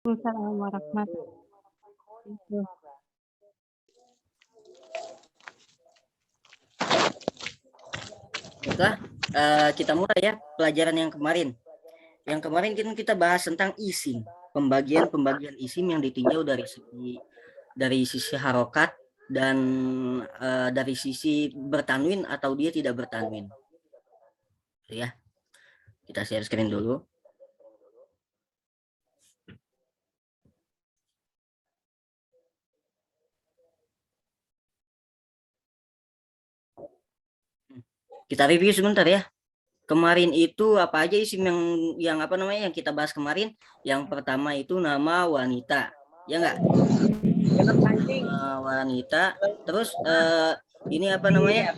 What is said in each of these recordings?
Waalaikumsalam warahmatullahi wabarakatuh. Baiklah, kita mulai ya pelajaran yang kemarin. Yang kemarin kita bahas tentang isim, pembagian isim yang ditinjau dari sisi harokat dan dari sisi bertanwin atau dia tidak bertanwin. Ya, kita share screen dulu. Kita review sebentar ya. Kemarin itu apa aja isim yang apa namanya yang kita bahas kemarin? Yang pertama itu nama wanita, ya enggak? Wanita. Terus ini apa namanya?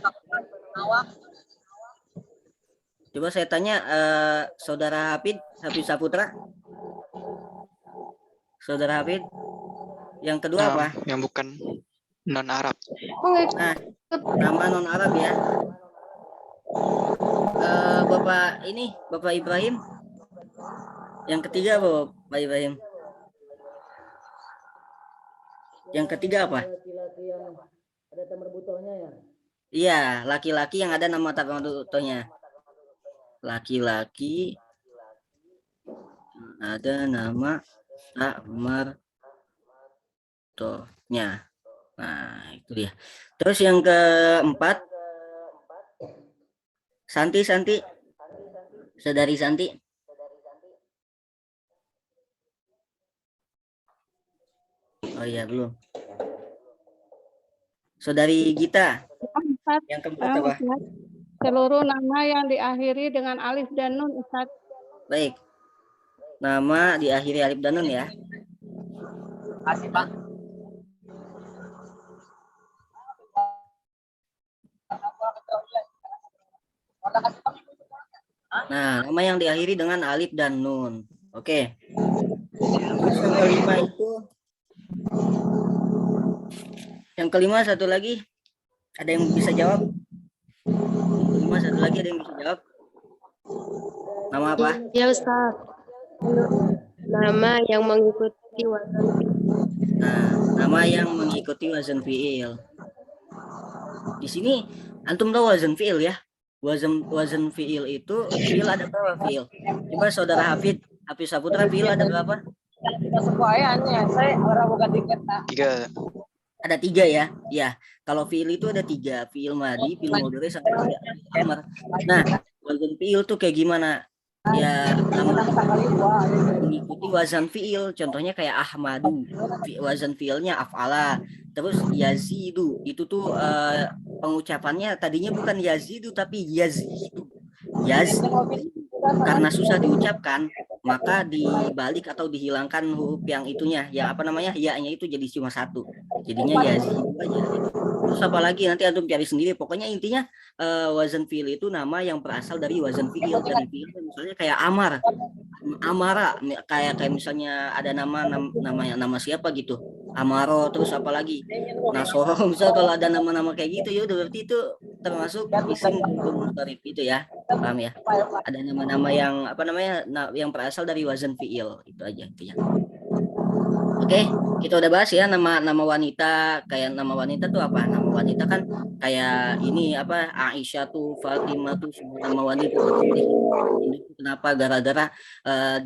Coba saya tanya saudara Hafid Saputra. Saudara Hafid. Yang kedua apa? Yang bukan non Arab. Nah, nama non Arab ya. Bapak Ibrahim. Yang ketiga Bapak Ibrahim. Yang ketiga apa? Laki-laki yang ada tamar butohnya ya? Iya, laki-laki yang ada nama tamar butohnya. Laki-laki ada nama tamar butohnya. Nah, itu dia. Terus yang keempat, Santi, saudari Santi. Oh iya belum. Saudari Gita. Yang keempat apa? Seluruh nama yang diakhiri dengan alif dan nun, Ustaz. Baik. Nama diakhiri alif dan nun ya. Kasih Pak. Nah, nama yang diakhiri dengan alif dan nun. Oke. Terus yang kelima itu, yang kelima satu lagi, ada yang bisa jawab? Yang kelima satu lagi ada yang bisa jawab? Nama apa? Ya Ustaz. Nama yang mengikuti wazan fi'il. Nah, nama yang mengikuti wazan fi'il. Di sini antum tahu wazan fi'il ya? Wazan fi'il itu fi'il ada berapa fi'il? Coba saudara Hafid Saputra fi'il ada berapa? Saya orang bukan tiket. 3. Ada 3 ya. Ya, kalau fi'il itu ada 3, fi'il madi, fi'il mudhari sampai fi'il amar. Nah, wazan fi'il tuh kayak gimana? Ya, nama mengikuti wazan fi'il, contohnya kayak Ahmadu, wazan fi'ilnya af'ala. Terus yazidu, itu tuh pengucapannya tadinya bukan yazidu tapi yazidu. Karena susah diucapkan, maka dibalik atau dihilangkan huruf yang itunya, yang apa namanya, ya-nya itu jadi cuma satu. Jadinya yazidu aja gitu. Terus apalagi nanti antum cari sendiri. Pokoknya intinya wazan fi'il itu nama yang berasal dari wazan fi'il, dari fi'il misalnya kayak amara, kayak misalnya ada nama siapa gitu, Amaro. Terus apalagi Nasoro. Misal kalau ada nama-nama kayak gitu ya udah berarti itu termasuk isim mudhari itu ya, paham ya? Ada nama-nama yang apa namanya yang berasal dari wazan fi'il, itu aja intinya. Oke, kita udah bahas ya nama wanita. Kayak nama wanita tuh apa? Nama wanita kan kayak ini apa, Aisyah tuh, Fatimah tuh, semua nama wanita. Ini kenapa? Gara-gara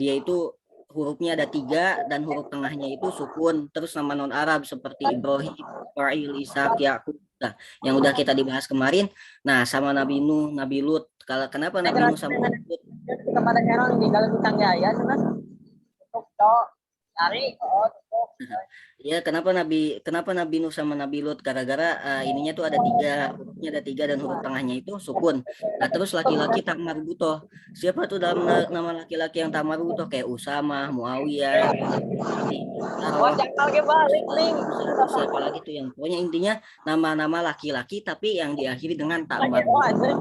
dia itu hurufnya ada 3 dan huruf tengahnya itu sukun. Terus nama non Arab seperti Ibrahim, Ismail, Ishak, Yakub. Nah, yang udah kita dibahas kemarin. Nah, sama Nabi Nuh, Nabi Lut. Kalau kenapa Nabi Nuh sama Nabi Lut? Kepada channel ini kalau kita jaya sana untuk cari Ya, kenapa Nabi Nuh sama Nabi Lut? Gara-gara ininya tuh ada 3, hurufnya ada 3 dan huruf tengahnya itu sukun. Nah, terus laki-laki tak marbutoh. Siapa tuh dalam nama laki-laki yang tak marbutoh? Kayak Usama, Muawiyah, terus siapa lagi tuh yang pokoknya intinya nama-nama laki-laki tapi yang diakhiri dengan tak marbutoh.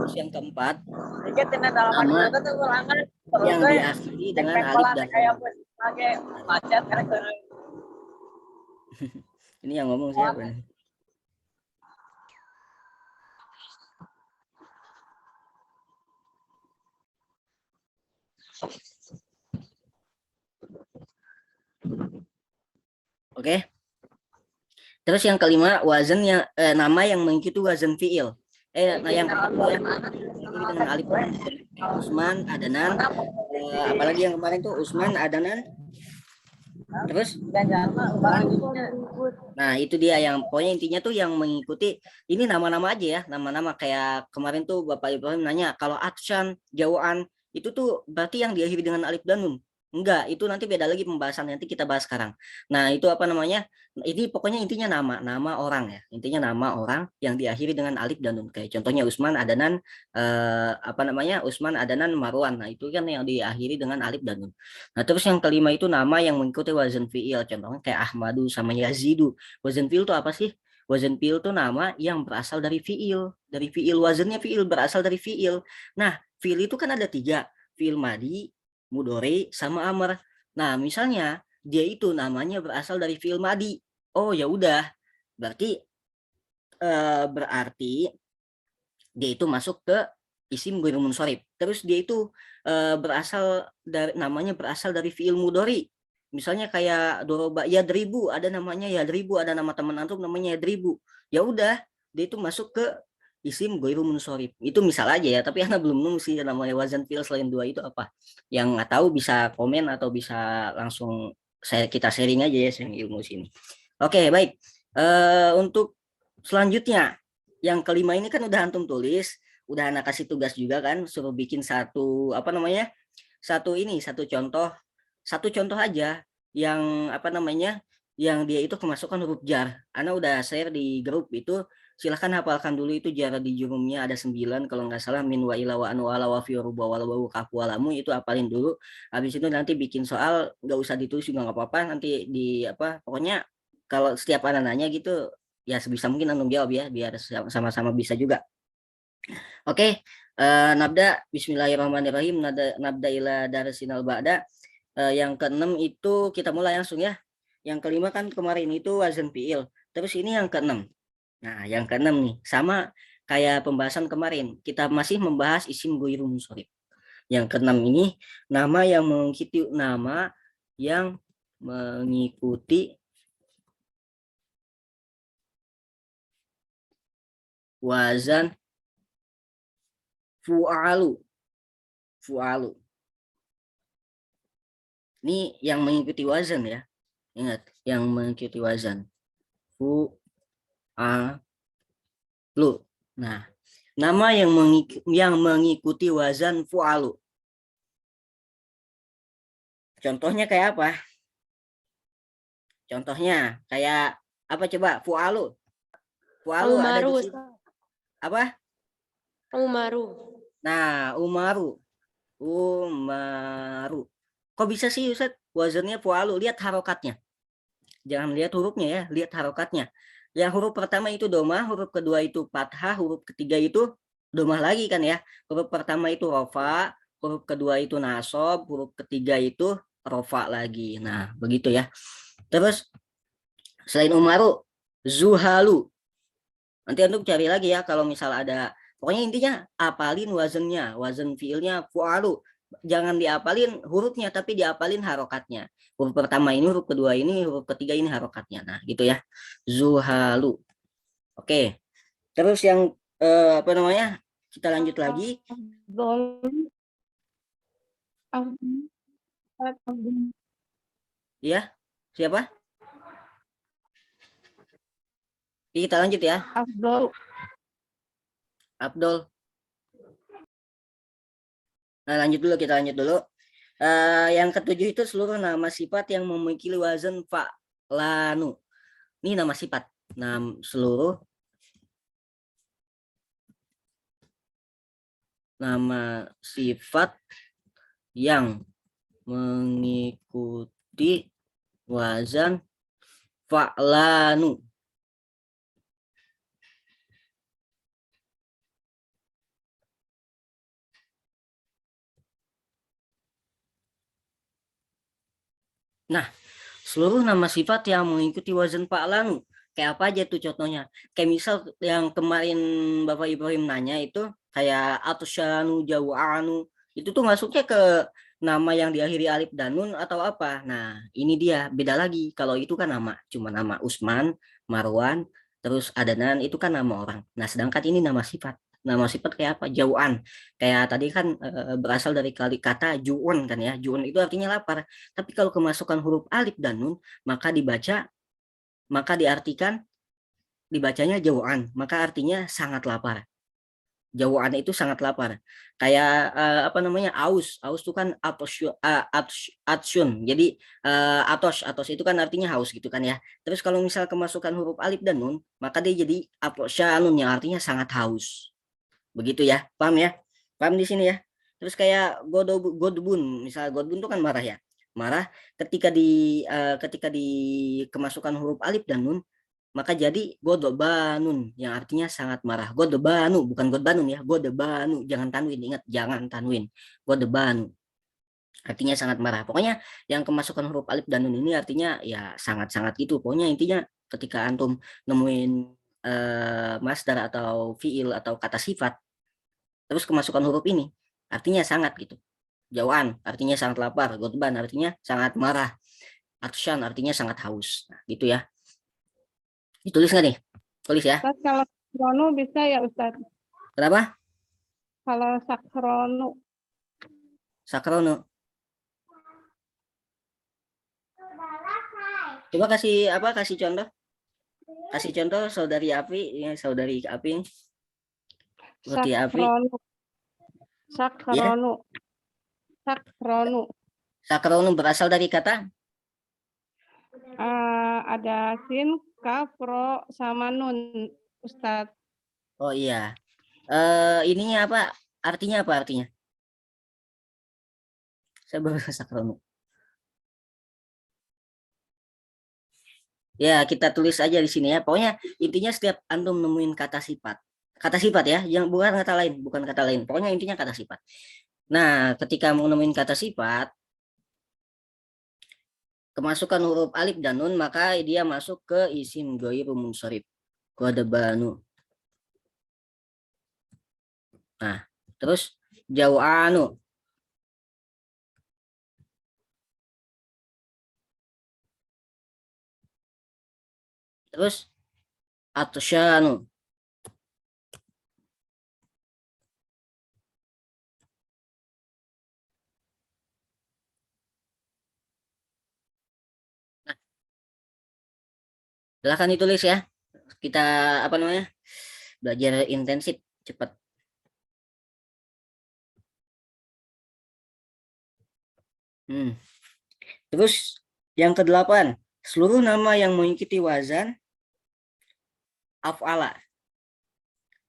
Terus yang keempat, nama yang diakhiri dengan alif dan lam. Ini yang ngomong siapa nih? Oke. Terus yang kelima, nama yang mengikuti wazan fiil. Nah yang keempat ya, dengan alif Usman, Adanan, apalagi yang kemarin tuh Usman, Adanan. Terus nah itu dia yang pokoknya intinya tuh yang mengikuti ini nama-nama aja ya, nama-nama kayak kemarin tuh Bapak Ibrahim nanya kalau Akshan, Jawaan itu tuh berarti yang diakhiri dengan alif dan nun. Enggak, itu nanti beda lagi pembahasan, nanti kita bahas sekarang. Nah, itu apa namanya? Ini pokoknya intinya nama orang ya. Intinya nama orang yang diakhiri dengan alif dan nun. Kayak contohnya Usman, Adanan, Usman, Adanan, Marwan. Nah, itu kan yang diakhiri dengan alif dan nun. Nah, terus yang kelima itu nama yang mengikuti wazan fiil. Contohnya kayak Ahmadu sama Yazidu. Wazan fiil itu apa sih? Wazan fiil itu nama yang berasal dari fiil. Dari fiil, wazannya fiil, berasal dari fiil. Nah, fiil itu kan ada 3. Fiil madi, mudhari, sama amr. Nah, misalnya dia itu namanya berasal dari fiil madi. Oh, ya udah. Berarti dia itu masuk ke isim ghairul munsharif. Terus dia itu namanya berasal dari fiil mudhari. Misalnya kayak doroba yadribu, ada namanya yadribu, ada nama teman antum namanya yadribu. Ya udah, dia itu masuk ke isim ghairul munsharif. Itu misal aja ya, tapi anak belum nemu sih namanya wazan fiil selain 2 itu apa. Yang nggak tahu bisa komen atau bisa langsung kita sharing aja ya, sharing ilmu sini. Oke, baik. Untuk selanjutnya, yang kelima ini kan udah antum tulis, udah anak kasih tugas juga kan, suruh bikin satu contoh aja yang yang dia itu kemasukan huruf jar. Ana udah share di grup itu, silahkan hafalkan dulu itu jar di jurumnya ada 9 kalau nggak salah, min wa ila wa anu ala wa fi ruba wa wa kafu alamu, itu hafalin dulu. Habis itu nanti bikin soal, nggak usah ditulis juga nggak apa-apa, nanti pokoknya kalau setiap anak nanya gitu ya sebisa mungkin antum jawab ya, biar sama-sama bisa juga. Oke, nabda bismillahirrahmanirrahim, nabda ila darasinal ba'da. Yang ke-6 itu kita mulai langsung ya. Yang kelima kan kemarin itu wazan fiil. Terus ini yang ke-6. Nah, yang ke-6 nih sama kayak pembahasan kemarin. Kita masih membahas isim ghairul munsharif. Yang ke-6 ini nama yang mengikuti wazan fu'alu. Ini yang mengikuti wazan ya. Ingat, yang mengikuti wazan. Fu'alu. Nah, nama yang mengikuti wazan fu'alu. Contohnya kayak apa? Contohnya kayak apa coba? Fu'alu. Fu'alu ada di sini. Apa? Umaru. Nah, Umaru. Kok bisa sih Ustaz? Wazannya fu'alu. Lihat harokatnya. Jangan lihat hurufnya ya, lihat harokatnya. Yang huruf pertama itu domah, huruf kedua itu fathah, huruf ketiga itu domah lagi kan ya. Huruf pertama itu rofa, huruf kedua itu nasob, huruf ketiga itu rofa lagi. Nah, begitu ya. Terus selain Umaru, Zuhalu. Nanti antum cari lagi ya kalau misal ada. Pokoknya intinya apalin wazannya, wazan fiilnya fu'alu. Jangan diapalin hurufnya tapi diapalin harokatnya. Huruf pertama ini, huruf kedua ini, huruf ketiga ini harokatnya. Nah, gitu ya. Zuhalu. Oke. Terus yang kita lanjut lagi. Ya, siapa? Kita lanjut ya. Abdul. Nah, kita lanjut dulu. Yang ketujuh itu seluruh nama sifat yang memiliki wazan fa'lanu. Ini nama sifat. Seluruh nama sifat yang mengikuti wazan fa'lanu. Nah, seluruh nama sifat yang mengikuti wazan fa'lanu. Kayak apa aja tuh contohnya? Kayak misal yang kemarin Bapak Ibrahim nanya itu kayak atsyanu, jawa'anu. Itu tuh masuknya ke nama yang diakhiri alif dan nun atau apa. Nah, ini dia beda lagi. Kalau itu kan nama, cuma nama Usman, Marwan, terus Adanan itu kan nama orang. Nah, sedangkan ini nama sifat. Nama sifat kayak apa? Jauhan. Kayak tadi kan berasal dari kata juun kan ya. Juun itu artinya lapar. Tapi kalau kemasukan huruf alif dan nun, maka diartikan dibacanya jauhan. Maka artinya sangat lapar. Jauhan itu sangat lapar. Kayak apa namanya? Aus itu kan atsyun. Jadi atos itu kan artinya haus gitu kan ya. Terus kalau misal kemasukan huruf alif dan nun, maka dia jadi atosyanun yang artinya sangat haus. Begitu ya. Paham ya? Paham di sini ya. Terus kayak godbun, misal godbun itu kan marah ya. Marah ketika di kemasukan huruf alif dan nun, maka jadi godobanun yang artinya sangat marah. Godobanu bukan godbanun ya, godobanu, jangan tanwin, ingat jangan tanwin. Godobanu artinya sangat marah. Pokoknya yang kemasukan huruf alif dan nun ini artinya ya sangat-sangat gitu. Pokoknya intinya ketika antum nemuin masdar atau fiil atau kata sifat terus kemasukan huruf ini artinya sangat gitu. Jauhan artinya sangat lapar, godban artinya sangat marah, atsyan artinya sangat haus. Nah, gitu ya. Ditulis nggak nih? Tulis ya. Ustaz, kalau sakrono bisa ya Ustaz? Kenapa? Kalau sakrono. Sakrono. Coba kasih contoh. Kasih contoh saudari Api, ya saudari Api. Seperti Api. Sakrono. Sakrono. Sakrono berasal dari kata? Ada sin, kaf, ro, sama nun, Ustaz. Oh iya. Ininya apa? Artinya apa artinya? Saya baru sakrono. Ya, kita tulis aja di sini ya. Pokoknya intinya setiap antum nemuin kata sifat ya, yang bukan kata lain. Pokoknya intinya kata sifat. Nah, ketika mau nemuin kata sifat, kemasukan huruf alif dan nun, maka dia masuk ke isim ghairu munsharif. Godabanu. Nah, terus jau'anu. Terus atsyanu. Nah, silahkan ditulis ya. Kita apa namanya? Belajar intensif cepat. Terus yang ke-8, seluruh nama yang mengikuti wazan af'ala.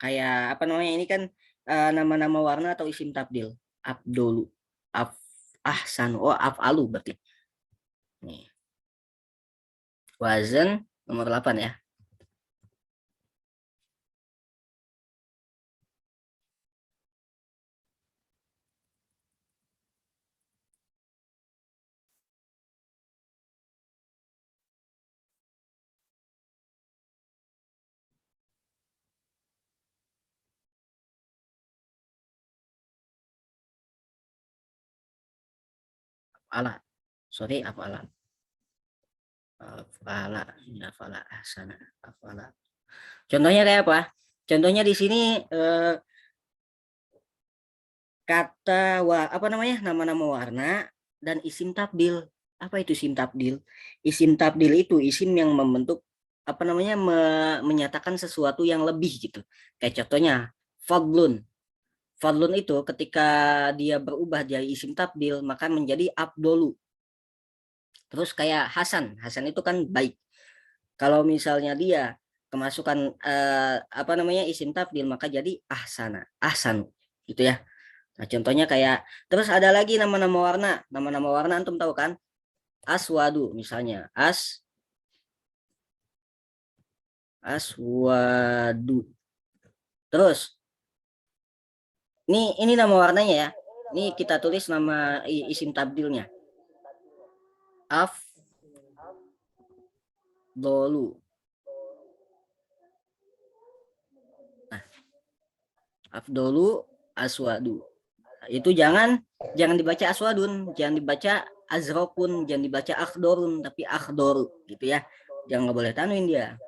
Kayak apa namanya ini kan nama-nama warna atau isim tabdil. Abdulu, ahsan, af'alu berarti. Nih. Wazan nomor 8 ya. Af'ala. Sorry, af'ala. Af'ala ahsana, af'ala. Contohnya kayak apa? Contohnya di sini kata apa namanya? Nama-nama warna dan isim tabdil. Apa itu isim tabdil? Isim tabdil itu isim yang membentuk apa namanya? Menyatakan sesuatu yang lebih gitu. Kayak contohnya fadlun. Fadlun itu ketika dia berubah jadi isim tabdil maka menjadi abdolu. Terus kayak Hasan. Hasan itu kan baik. Kalau misalnya dia kemasukan apa namanya isim tabdil maka jadi ahsana, ahsan gitu ya. Nah, contohnya kayak terus ada lagi nama-nama warna. Nama-nama warna antum tahu kan? Aswadu misalnya. Aswadu. Terus ini nama warnanya ya. Ini kita tulis nama isim tabdilnya. Afdolu. Nah, afdolu aswadu. itu jangan dibaca aswadun, jangan dibaca azrokun, jangan dibaca akhdorun, tapi akhdoru gitu ya. Jangan, nggak boleh tanwin dia.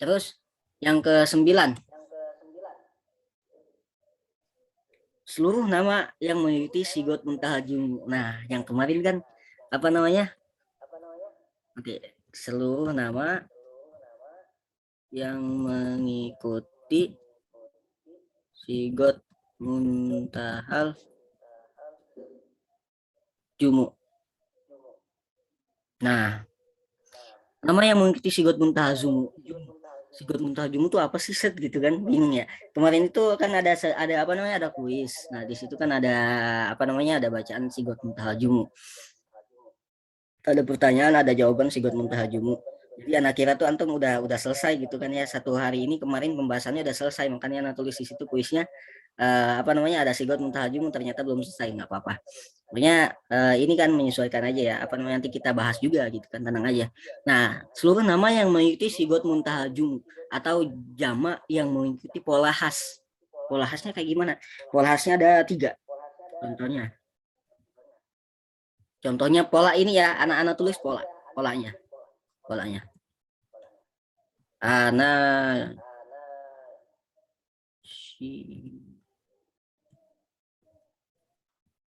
Terus yang ke-9, seluruh nama yang memiliki sigot muntaha jumu. Nah, yang kemarin kan apa namanya? Oke, seluruh nama yang mengikuti sigot muntahal jumu. Nah, nama yang mengikuti sigot muntaha jumu. Sigot muntaha jumu itu apa sih, set gitu kan, bingung ya. Kemarin itu kan ada apa namanya, ada kuis. Nah, di situ kan ada apa namanya, ada bacaan sigot muntaha jumu. Ada pertanyaan, ada jawaban sigot muntaha jumu. Jadi anak kira tuh antum udah selesai gitu kan ya, satu hari ini kemarin pembahasannya udah selesai, makanya anak tulis di situ kuisnya apa namanya, ada sigot muntaha jumu, ternyata belum selesai, nggak apa-apa. Pokoknya ini kan menyesuaikan aja ya, apa namanya, nanti kita bahas juga gitu kan, tenang aja. Nah, seluruh nama yang mengikuti sigot muntaha jumu atau jamak yang mengikuti pola khas. Pola khasnya kayak gimana? Pola khasnya ada 3. Contohnya pola ini ya, anak-anak tulis polanya.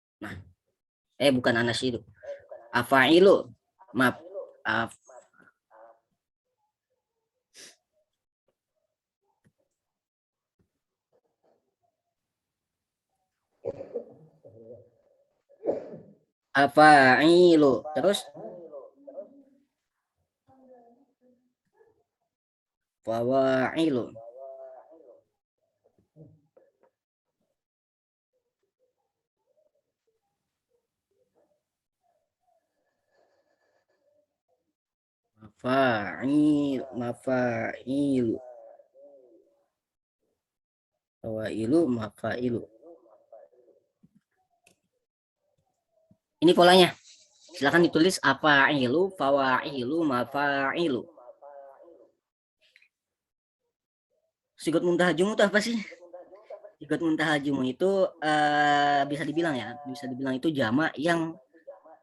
Nah, bukan anasyidu. Afailu, maaf. Afailu, terus fawailu. Mafailu. Fawailu, mafailu. Ini polanya. Silakan ditulis afailu, fawailu, mafailu. Sigot muntaha jumu itu apa sih? Sigot muntaha jumu itu bisa dibilang itu jamak yang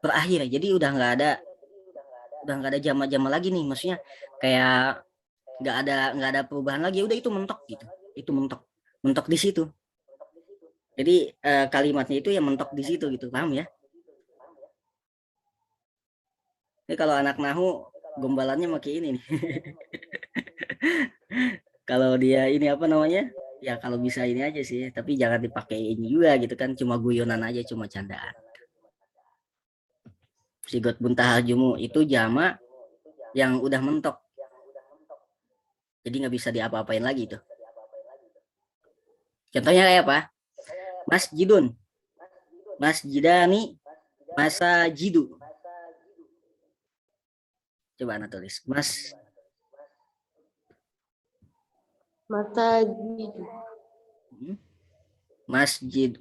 berakhir. Jadi udah nggak ada jamak-jamak lagi nih, maksudnya kayak nggak ada perubahan lagi, udah itu mentok gitu, itu mentok di situ. Jadi kalimatnya itu yang mentok di situ gitu, paham ya? Ini kalau anak nahu gombalannya pakai ini nih. Kalau dia ini apa namanya, ya kalau bisa ini aja sih, tapi jangan dipakai ini juga gitu kan, cuma guyonan aja, cuma candaan. Sigot muntaha jumu itu jamak yang udah mentok, jadi nggak bisa diapa-apain lagi tuh. Contohnya kayak apa? Masjidun, masjidani, masajidu. Coba anak tulis Masajidu. Masjid,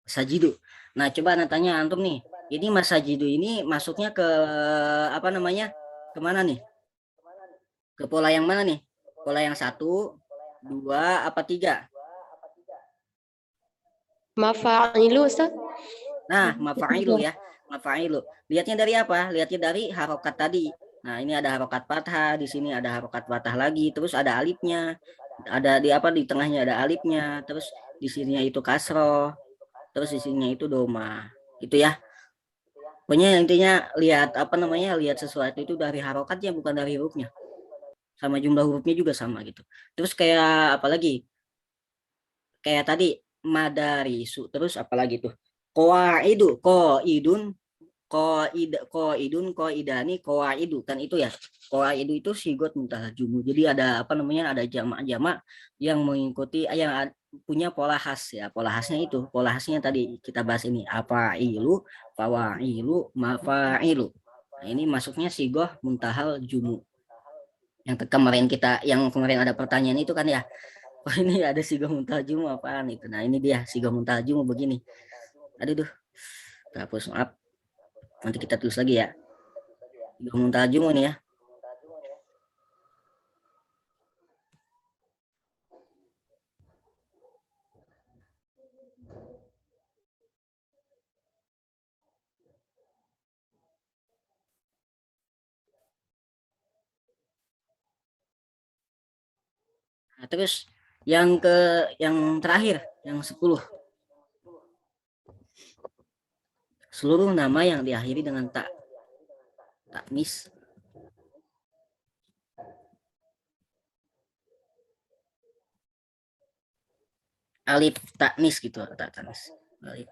masajidu. Nah, coba anak tanya antum nih, ini masajidu ini masuknya ke apa namanya, kemana nih? Ke pola yang mana nih? Pola yang 1, 2, apa 3? Mafailu, Ustaz. Nah, mafailu ya, mafailu. Lihatnya dari apa? Lihatnya dari harokat tadi. Nah, ini ada harokat fathah, di sini ada harokat fathah lagi, terus ada alifnya, ada di apa, di tengahnya ada alifnya, terus di sininya itu kasroh, terus di sininya itu doma, gitu ya. Pokoknya intinya lihat apa namanya, lihat sesuatu itu dari harokatnya, bukan dari hurufnya. Sama jumlah hurufnya juga sama gitu. Terus kayak apalagi? Kayak tadi madarisu, terus apalagi tuh? Qawaidu, qaidun, qaidani, qawaidu, kan itu ya. Qawaidu itu sigot muntaha jumu. Jadi ada apa namanya, ada jamak-jamak yang mengikuti yang punya pola khas ya. Pola khasnya itu, pola khasnya tadi kita bahas ini, afailu, fawailu, mafailu. Nah, ini masuknya sigoh muntahal jumu. Yang kemarin ada pertanyaan itu kan ya. Oh, ini ada sigoh muntahal jumu apaan itu. Nah, ini dia sigoh muntahal jumu begini. Aduh, hapus, maaf. Nanti kita tulis lagi ya. Bangun tajum ini ya. Nah, terus yang terakhir, yang 10. Seluruh nama yang diakhiri dengan taknis alif taknis gitu, taknis. Alif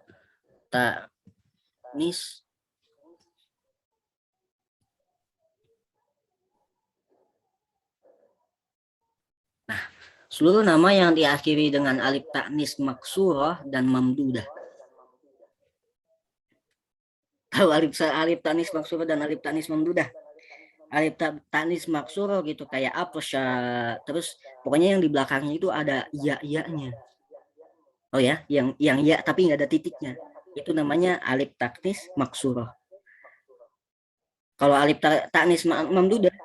taknis seluruh nama yang diakhiri dengan alif taknis maksurah dan mamdudah. Tahu alif taknis maksurah dan alif taknis mamdudah? Alif taknis maksurah gitu kayak apa terus pokoknya yang di belakangnya itu ada ya-nya. Oh ya, yang ya tapi nggak ada titiknya. Itu namanya alif taknis maksurah. Kalau alif taknis mamdudah,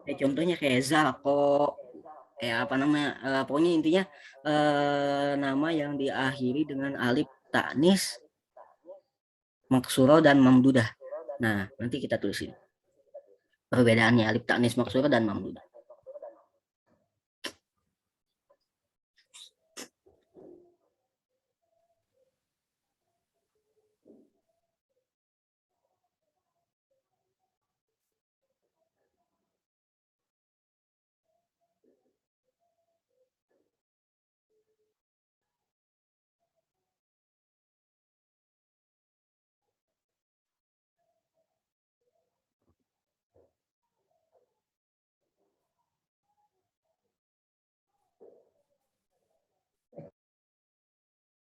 kayak contohnya kayak zako, kayak apa namanya, pokoknya intinya nama yang diakhiri dengan alif taknis maksurah dan mamdudah. Nah, nanti kita tulisin perbedaannya alif taknis maksurah dan mamdudah.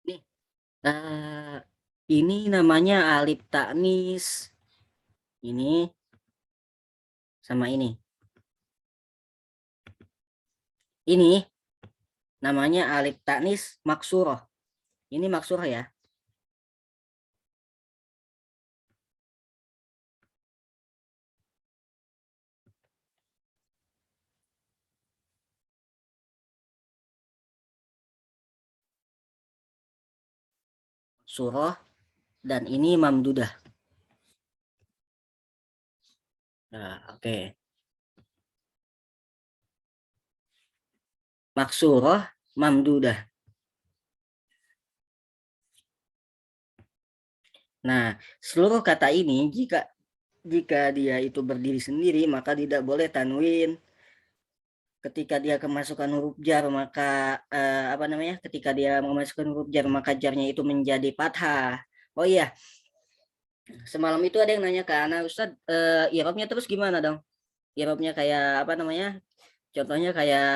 Nih, ini namanya alif taknis ini sama ini. Ini namanya alif taknis maksurah. Ini maksurah ya. Surah dan ini mamdudah. Nah, oke. Maksurah, mamdudah. Nah, seluruh kata ini jika dia itu berdiri sendiri maka tidak boleh tanwin. Ketika dia kemasukan huruf jar maka apa namanya? Ketika dia memasukkan huruf jar maka jarnya itu menjadi fathah. Oh iya. Semalam itu ada yang nanya ke Ana, Ustaz, i'rabnya terus gimana dong? I'rabnya kayak apa namanya? Contohnya kayak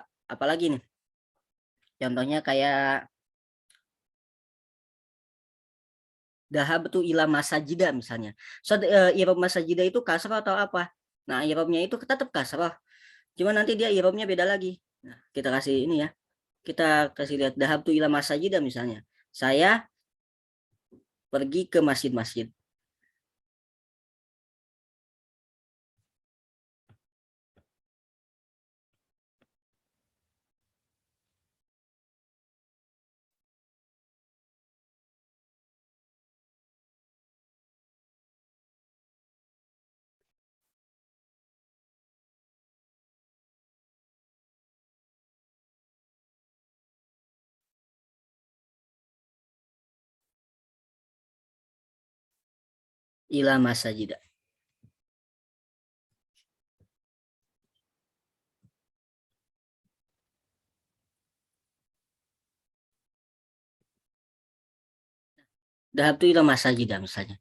apa lagi nih? Contohnya kayak dahab tuh ila masajida misalnya. So, i'rab masajida itu kasrah atau apa? Nah, i'rabnya itu tetap kasrah. Cuma nanti dia i'rabnya beda lagi. Nah, kita kasih ini ya. Kita kasih lihat dahab tuh ila masajida misalnya. Saya pergi ke masjid-masjid. Ila masajida. Dahab tuh ila masajida misalnya.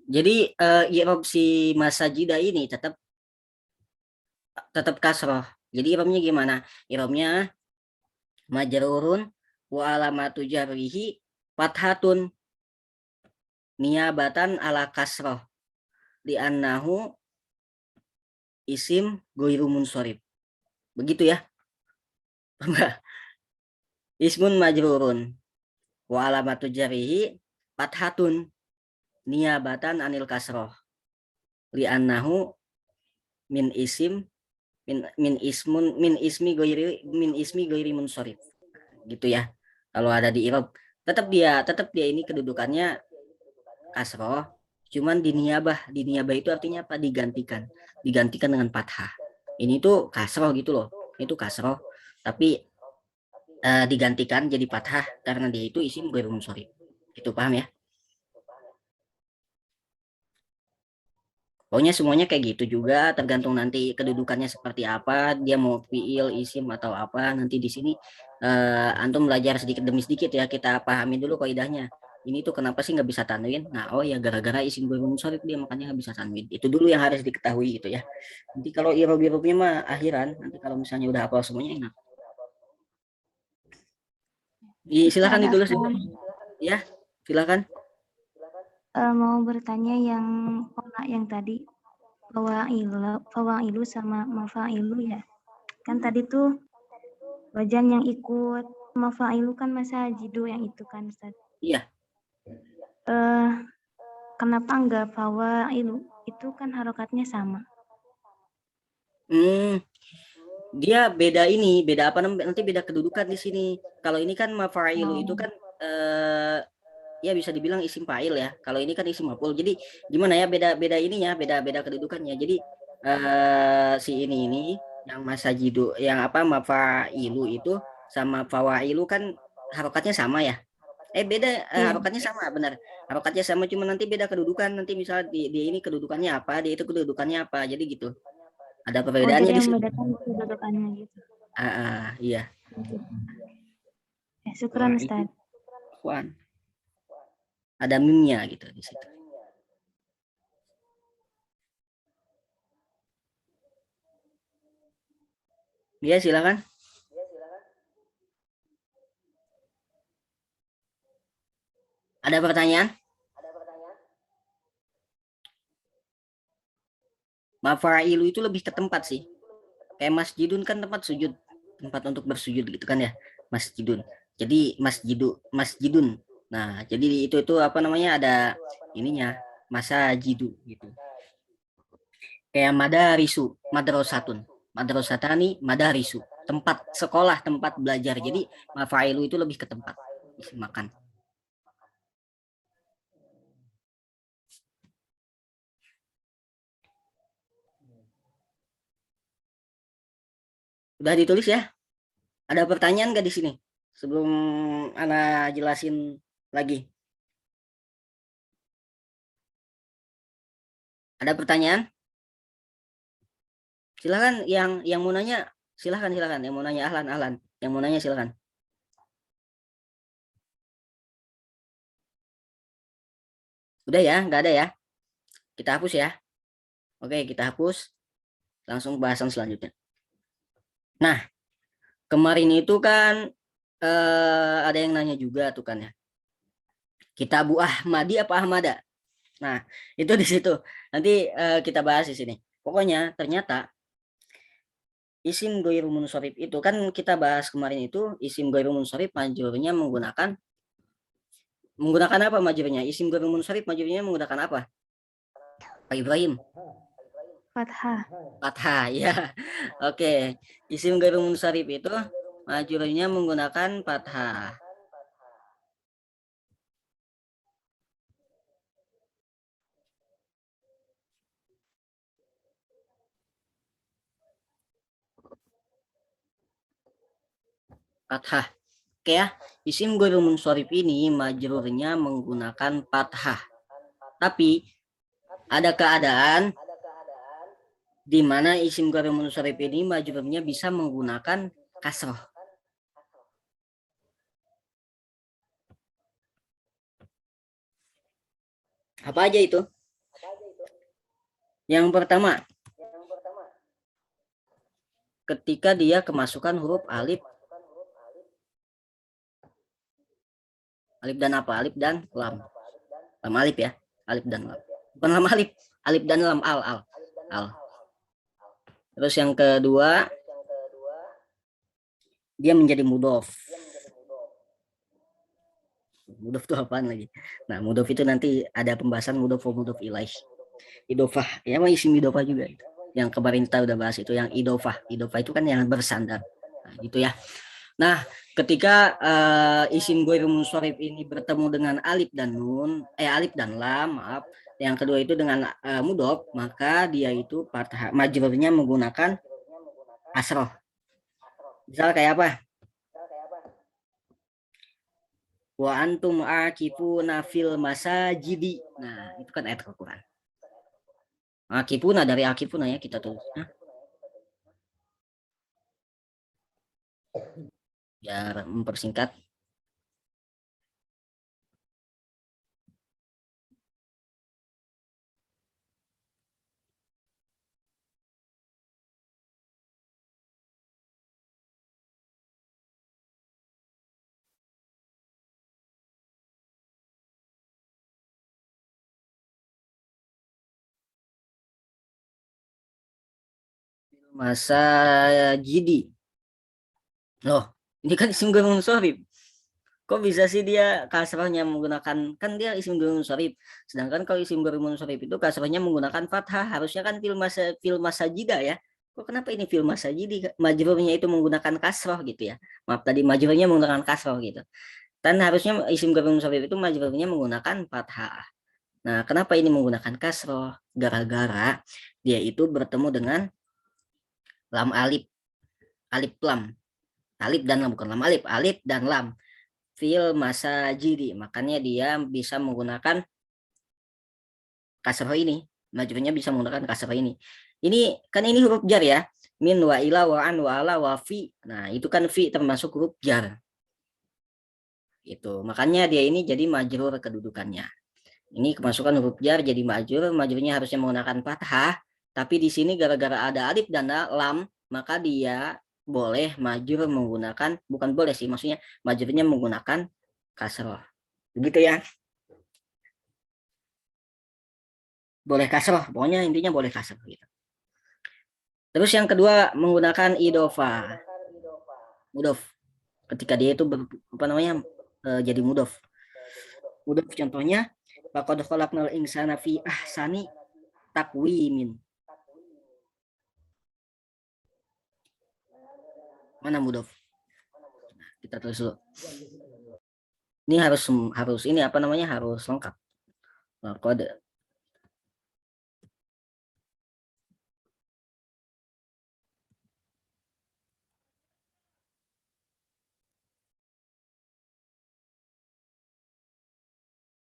Jadi i'rab si masajida ini tetap kasroh. Jadi i'rabnya gimana? I'rabnya majrurun wa alamatu jarrihi fathatun niyabatan ala kasroh li'annahu isim goiru munsorib. Begitu ya. Ismun majrurun wa alamatu jarrihi fathatun niyabatan anil kasroh. li'annahu min isim min ismi ghairi munsharif. Gitu ya. Kalau ada di i'rab, tetap dia ini kedudukannya kasroh, cuman diniyabah itu artinya apa? Digantikan dengan fathah. Ini tuh kasroh gitu loh, itu kasroh, tapi digantikan jadi fathah karena dia itu isim ghairu munsharif. Itu paham ya? Pokoknya semuanya kayak gitu juga, tergantung nanti kedudukannya seperti apa, dia mau fiil, isim atau apa. Nanti di sini antum belajar sedikit demi sedikit ya, kita pahami dulu kaidahnya. Ini tuh kenapa sih nggak bisa tanwin? Nah, oh ya gara-gara isim ghairu munsharif dia makanya nggak bisa tanwin. Itu dulu yang harus diketahui gitu ya. Nanti kalau i'rab-i'rabnya mah akhiran, nanti kalau misalnya udah hafal semuanya enak. Silakan ditulis ya, silakan. Mau bertanya yang tadi fawailu sama mafailu ya. Kan tadi tuh wajan yang ikut mafailu kan masa jidu yang itu kan Ustaz. Iya. Kenapa enggak fawailu? Itu kan harokatnya sama. Dia beda apa namanya? Nanti beda kedudukan di sini. Kalau ini kan mafailu itu kan ya bisa dibilang isim fa'il ya. Kalau ini kan isim maf'ul. Jadi gimana ya beda ininya, beda kedudukannya. Jadi si ini yang masajidu, yang apa mafailu itu sama fawailu kan harokatnya sama ya. Beda harokatnya sama, benar. Harokatnya sama, cuma nanti beda kedudukan. Nanti misalnya di ini kedudukannya apa, dia itu kedudukannya apa. Jadi gitu. Ada perbedaannya di sini. Membedakan kedudukannya gitu. Iya. Syukran Ustaz. Ada mimnya gitu di situ. Ya, silakan. Ada pertanyaan? Mafailu itu lebih ke tempat sih. Kayak masjidun kan tempat sujud, tempat untuk bersujud gitu kan ya, masjidun. Jadi masjidun. Nah, jadi itu apa namanya ada ininya, masajidu gitu. Kayak madarisu, madrasatun, madrasatani, madarisu, tempat sekolah, tempat belajar. Jadi mafailu itu lebih ke tempat, isim makan. Udah ditulis ya? Ada pertanyaan nggak di sini? Sebelum Ana jelasin lagi. Ada pertanyaan? Silakan yang mau nanya, silakan. Yang mau nanya ahlan. Yang mau nanya silakan. Udah ya, nggak ada ya? Kita hapus ya. Oke, kita hapus. Langsung bahasan selanjutnya. Nah, kemarin itu kan ada yang nanya juga tuh kan ya. Kitabu Ahmadi apa Ahmada? Nah, itu di situ. Nanti kita bahas di sini. Pokoknya ternyata isim ghairu munsharif itu kan kita bahas kemarin itu isim ghairu munsharif majrurnya menggunakan apa majrurnya? Isim ghairu munsharif majrurnya menggunakan apa? Pak Ibrahim. Fathah ya. Oke. Isim ghairu munsharif itu majrurnya menggunakan fathah. Fathah. Oke ya. Isim ghairu munsharif ini majrurnya menggunakan fathah. Tapi ada keadaan di mana isim ghairu munsharif ini majrurnya bisa menggunakan kasroh. Apa aja itu? Yang pertama, ketika dia kemasukan huruf alif. Alif dan apa? Alif dan lam. Lam alif ya. Alif dan lam. Bukan lam alif. Alif dan lam al. Terus yang kedua, dia menjadi mudhof. Mudhof itu apaan lagi? Nah, mudhof itu nanti ada pembahasan mudhof wa mudhof ilaih. Idofah, ya mah isim idofah juga itu. Yang kemarin kita udah bahas itu yang idofah. Idofah itu kan yang bersandar. Nah, gitu ya. Nah, ketika isim ghair munsharif ini bertemu dengan alif dan nun, alif dan lam, maaf. Yang kedua itu dengan mudhof, maka dia itu fathah majrurnya menggunakan kasroh. Misal kayak apa? Wa antum akifuna fil masajidi. Nah, itu kan ayat Al-Qur'an. Akifuna dari akifuna ya kita tulis. Biar mempersingkat. Masajidi. Loh, ini kan isim ghair munsharif. Kok bisa sih dia kasrahnya menggunakan, kan dia isim ghair munsharif. Sedangkan kalau isim ghair munsharif itu kasrahnya menggunakan fathah, harusnya kan fil masajida ya. Kok kenapa ini fil masajidi? Majrurnya itu menggunakan kasroh gitu ya. Maaf tadi majrurnya menggunakan kasroh gitu. Dan harusnya isim ghair munsharif itu majrurnya menggunakan fathah. Nah, kenapa ini menggunakan kasroh? Gara-gara dia itu bertemu dengan lam alif, alif lam. Alif dan lam, bukan lam alif, alif dan lam. Fil masajidi, makanya dia bisa menggunakan kasroh ini, majrurnya bisa menggunakan kasroh ini. Ini kan ini huruf jar ya, min wa ila wa an wa ala wa fi. Nah itu kan fi termasuk huruf jar. Itu makanya dia ini jadi majrur kedudukannya. Ini kemasukan huruf jar jadi majrur, majrurnya harusnya menggunakan fathah, tapi di sini gara-gara ada alif dan lam, maka dia boleh majrur menggunakan, bukan boleh sih, maksudnya majrurnya menggunakan kasroh. Begitu ya. Boleh kasroh, pokoknya intinya boleh kasroh gitu. Terus yang kedua menggunakan idofah. Mudhof. Ketika dia itu apa namanya? Jadi mudhof. Mudhof contohnya laqad khalaqnal insana fi ahsani taqwimin. Mana mudhof? Kita tulis dulu. Ini harus ini apa namanya? Harus lengkap. Laqad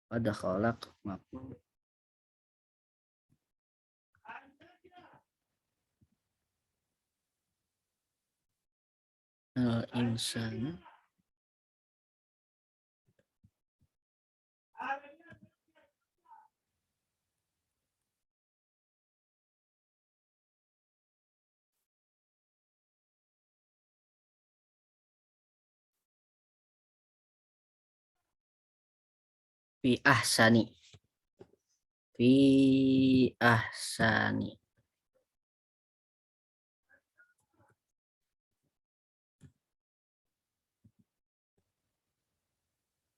ada khalaq insan fi ahsani. Fi ahsani.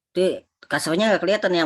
Itu kasarnya nggak kelihatan ya